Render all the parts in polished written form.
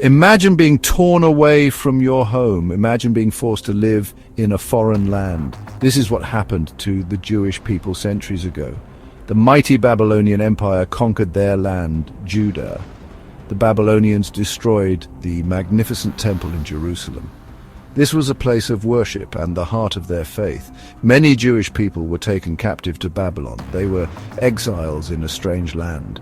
Imagine being torn away from your home. Imagine being forced to live in a foreign land. This is what happened to the Jewish people centuries ago. The mighty Babylonian Empire conquered their land, Judah. The Babylonians destroyed the magnificent temple in Jerusalem. This was a place of worship and the heart of their faith. Many Jewish people were taken captive to Babylon. They were exiles in a strange land.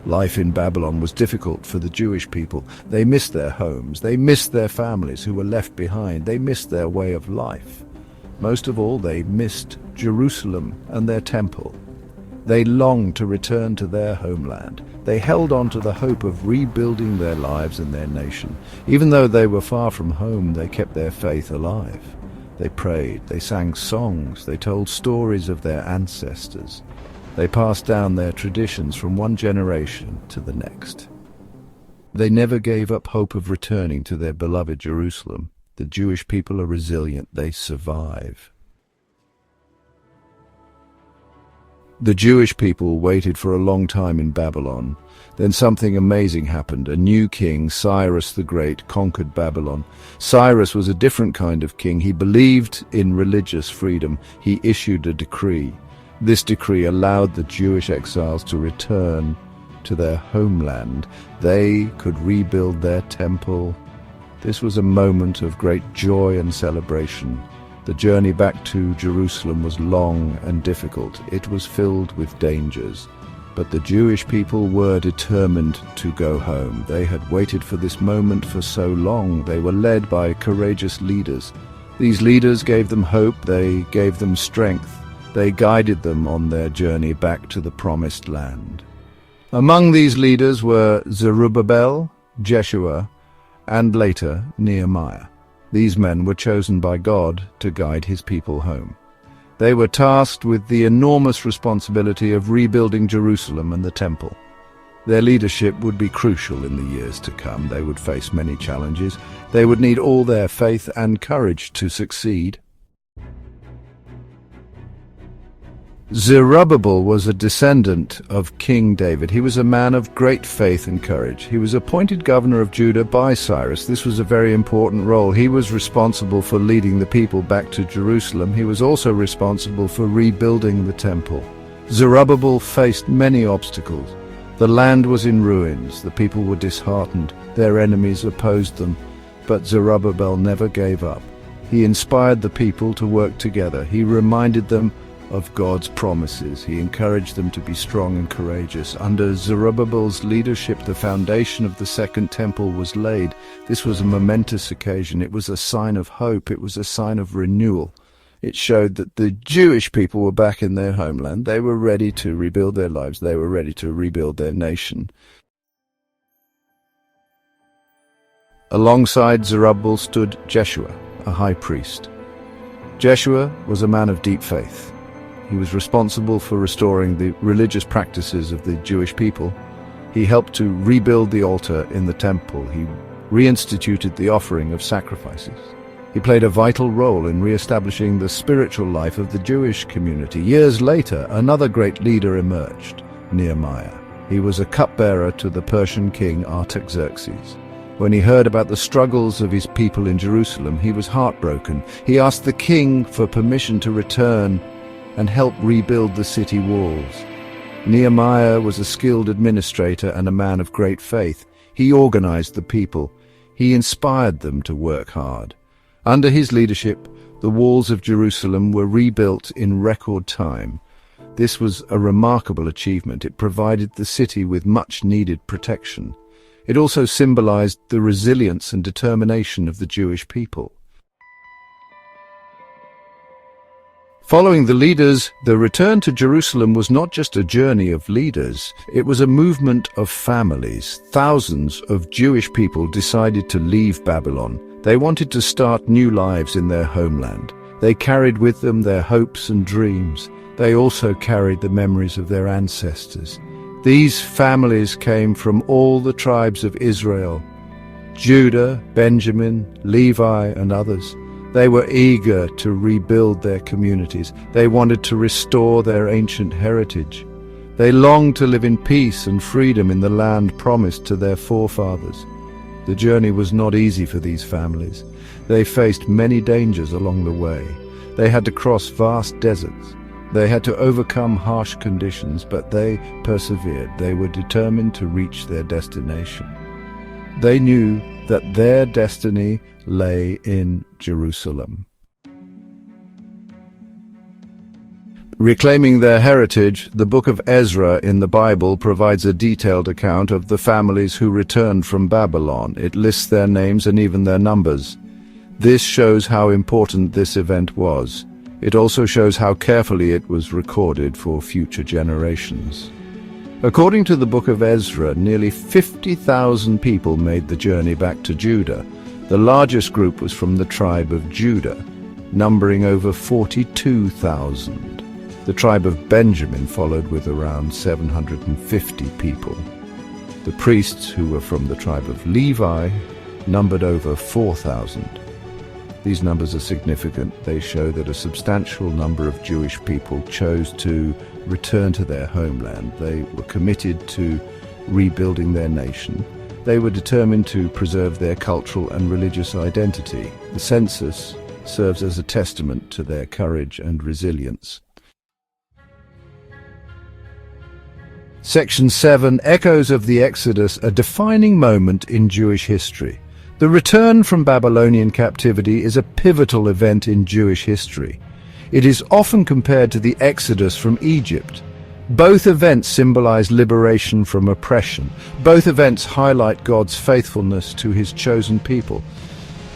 Life in Babylon was difficult for the Jewish people. They missed their homes. They missed their families who were left behind. They missed their way of life. Most of all, they missed Jerusalem and their temple. They longed to return to their homeland. They held on to the hope of rebuilding their lives and their nation. Even though they were far from home, they kept their faith alive. They prayed, they sang songs, they told stories of their ancestors. They passed down their traditions from one generation to the next. They never gave up hope of returning to their beloved Jerusalem. The Jewish people are resilient. They survive. The Jewish people waited for a long time in Babylon. Then something amazing happened. A new king, Cyrus the Great, conquered Babylon. Cyrus was a different kind of king. He believed in religious freedom. He issued a decree. This decree allowed the Jewish exiles to return to their homeland. They could rebuild their temple. This was a moment of great joy and celebration. The journey back to Jerusalem was long and difficult. It was filled with dangers. But the Jewish people were determined to go home. They had waited for this moment for so long. They were led by courageous leaders. These leaders gave them hope. They gave them strength. They guided them on their journey back to the promised land. Among these leaders were Zerubbabel, Jeshua, and later Nehemiah. These men were chosen by God to guide his people home. They were tasked with the enormous responsibility of rebuilding Jerusalem and the temple. Their leadership would be crucial in the years to come. They would face many challenges. They would need all their faith and courage to succeed. Zerubbabel was a descendant of King David. He was a man of great faith and courage. He was appointed governor of Judah by Cyrus. This was a very important role. He was responsible for leading the people back to Jerusalem. He was also responsible for rebuilding the temple. Zerubbabel faced many obstacles. The land was in ruins. The people were disheartened. Their enemies opposed them. But Zerubbabel never gave up. He inspired the people to work together. He reminded them of God's promises. He encouraged them to be strong and courageous. Under Zerubbabel's leadership, the foundation of the Second Temple was laid. This was a momentous occasion. It was a sign of hope. It was a sign of renewal. It showed that the Jewish people were back in their homeland. They were ready to rebuild their lives. They were ready to rebuild their nation. Alongside Zerubbabel stood Jeshua, a high priest. Jeshua was a man of deep faith. He was responsible for restoring the religious practices of the Jewish people. He helped to rebuild the altar in the temple. He reinstituted the offering of sacrifices. He played a vital role in re-establishing the spiritual life of the Jewish community. Years later, another great leader emerged, Nehemiah. He was a cupbearer to the Persian king Artaxerxes. When he heard about the struggles of his people in Jerusalem, he was heartbroken. He asked the king for permission to return and help rebuild the city walls. Nehemiah was a skilled administrator and a man of great faith. He organized the people. He inspired them to work hard. Under his leadership, the walls of Jerusalem were rebuilt in record time. This was a remarkable achievement. It provided the city with much-needed protection. It also symbolized the resilience and determination of the Jewish people. Following the leaders, the return to Jerusalem was not just a journey of leaders, it was a movement of families. Thousands of Jewish people decided to leave Babylon. They wanted to start new lives in their homeland. They carried with them their hopes and dreams. They also carried the memories of their ancestors. These families came from all the tribes of Israel, Judah, Benjamin, Levi, and others. They were eager to rebuild their communities. They wanted to restore their ancient heritage. They longed to live in peace and freedom in the land promised to their forefathers. The journey was not easy for these families. They faced many dangers along the way. They had to cross vast deserts. They had to overcome harsh conditions, but they persevered. They were determined to reach their destination. They knew that their destiny lay in Jerusalem. Reclaiming their heritage, the book of Ezra in the Bible provides a detailed account of the families who returned from Babylon. It lists their names and even their numbers. This shows how important this event was. It also shows how carefully it was recorded for future generations. According to the book of Ezra, nearly 50,000 people made the journey back to Judah. The largest group was from the tribe of Judah, numbering over 42,000. The tribe of Benjamin followed with around 750 people. The priests, who were from the tribe of Levi, numbered over 4,000. These numbers are significant. They show that a substantial number of Jewish people chose to return to their homeland. They were committed to rebuilding their nation. They were determined to preserve their cultural and religious identity. The census serves as a testament to their courage and resilience. Section 7, Echoes of the Exodus, a defining moment in Jewish history. The return from Babylonian captivity is a pivotal event in Jewish history. It is often compared to the Exodus from Egypt. Both events symbolize liberation from oppression. Both events highlight God's faithfulness to his chosen people.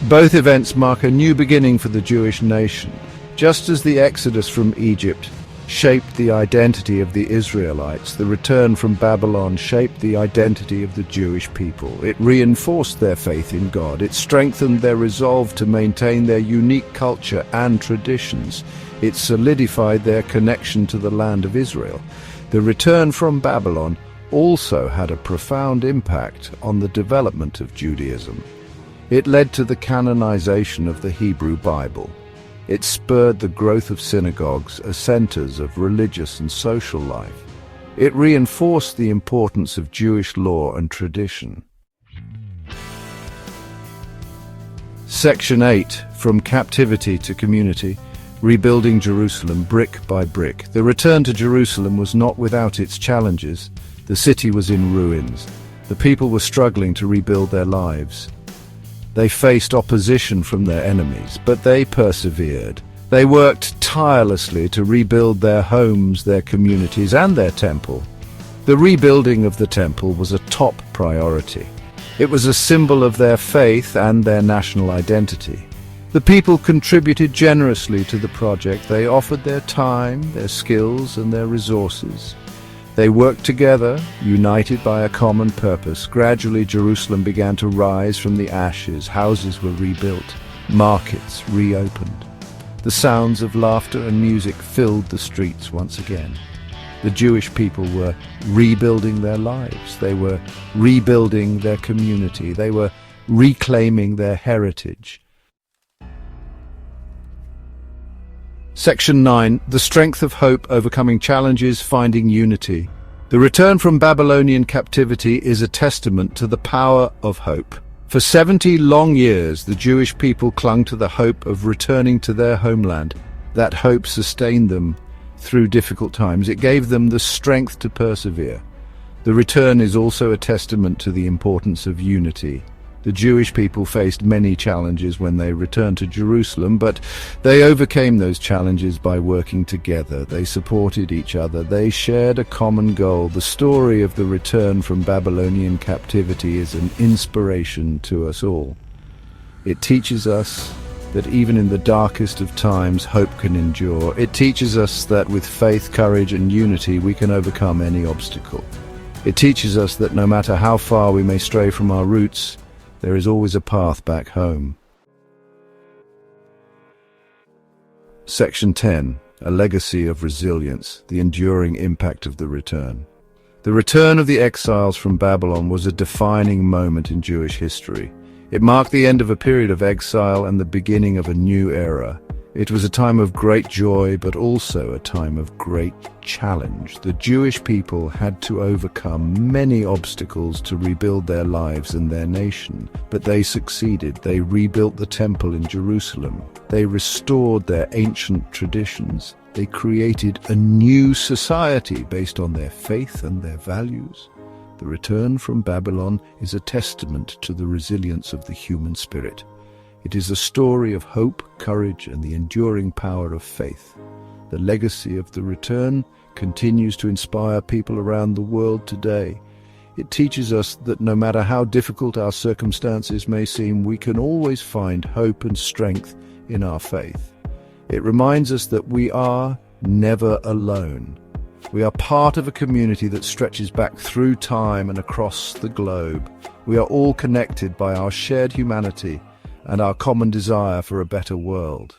Both events mark a new beginning for the Jewish nation. Just as the Exodus from Egypt shaped the identity of the Israelites, the return from Babylon shaped the identity of the Jewish people. It reinforced their faith in God. It strengthened their resolve to maintain their unique culture and traditions. It solidified their connection to the land of Israel. The return from Babylon also had a profound impact on the development of Judaism. It led to the canonization of the Hebrew Bible. It spurred the growth of synagogues as centers of religious and social life. It reinforced the importance of Jewish law and tradition. Section 8, From Captivity to Community, Rebuilding Jerusalem Brick by Brick. The return to Jerusalem was not without its challenges. The city was in ruins. The people were struggling to rebuild their lives. They faced opposition from their enemies, but they persevered. They worked tirelessly to rebuild their homes, their communities, and their temple. The rebuilding of the temple was a top priority. It was a symbol of their faith and their national identity. The people contributed generously to the project. They offered their time, their skills, and their resources. They worked together, united by a common purpose. Gradually, Jerusalem began to rise from the ashes. Houses were rebuilt. Markets reopened. The sounds of laughter and music filled the streets once again. The Jewish people were rebuilding their lives. They were rebuilding their community. They were reclaiming their heritage. Section 9, The Strength of Hope, Overcoming Challenges, Finding Unity. The return from Babylonian captivity is a testament to the power of hope. For 70 long years, the Jewish people clung to the hope of returning to their homeland. That hope sustained them through difficult times. It gave them the strength to persevere. The return is also a testament to the importance of unity. The Jewish people faced many challenges when they returned to Jerusalem, but they overcame those challenges by working together. They supported each other. They shared a common goal. The story of the return from Babylonian captivity is an inspiration to us all. It teaches us that even in the darkest of times, hope can endure. It teaches us that with faith, courage, and unity, we can overcome any obstacle. It teaches us that no matter how far we may stray from our roots, there is always a path back home. Section 10, A Legacy of Resilience, the Enduring Impact of the Return. The return of the exiles from Babylon was a defining moment in Jewish history. It marked the end of a period of exile and the beginning of a new era. It was a time of great joy, but also a time of great challenge. The Jewish people had to overcome many obstacles to rebuild their lives and their nation, but they succeeded. They rebuilt the temple in Jerusalem. They restored their ancient traditions. They created a new society based on their faith and their values. The return from Babylon is a testament to the resilience of the human spirit. It is a story of hope, courage, and the enduring power of faith. The legacy of the return continues to inspire people around the world today. It teaches us that no matter how difficult our circumstances may seem, we can always find hope and strength in our faith. It reminds us that we are never alone. We are part of a community that stretches back through time and across the globe. We are all connected by our shared humanity and our common desire for a better world.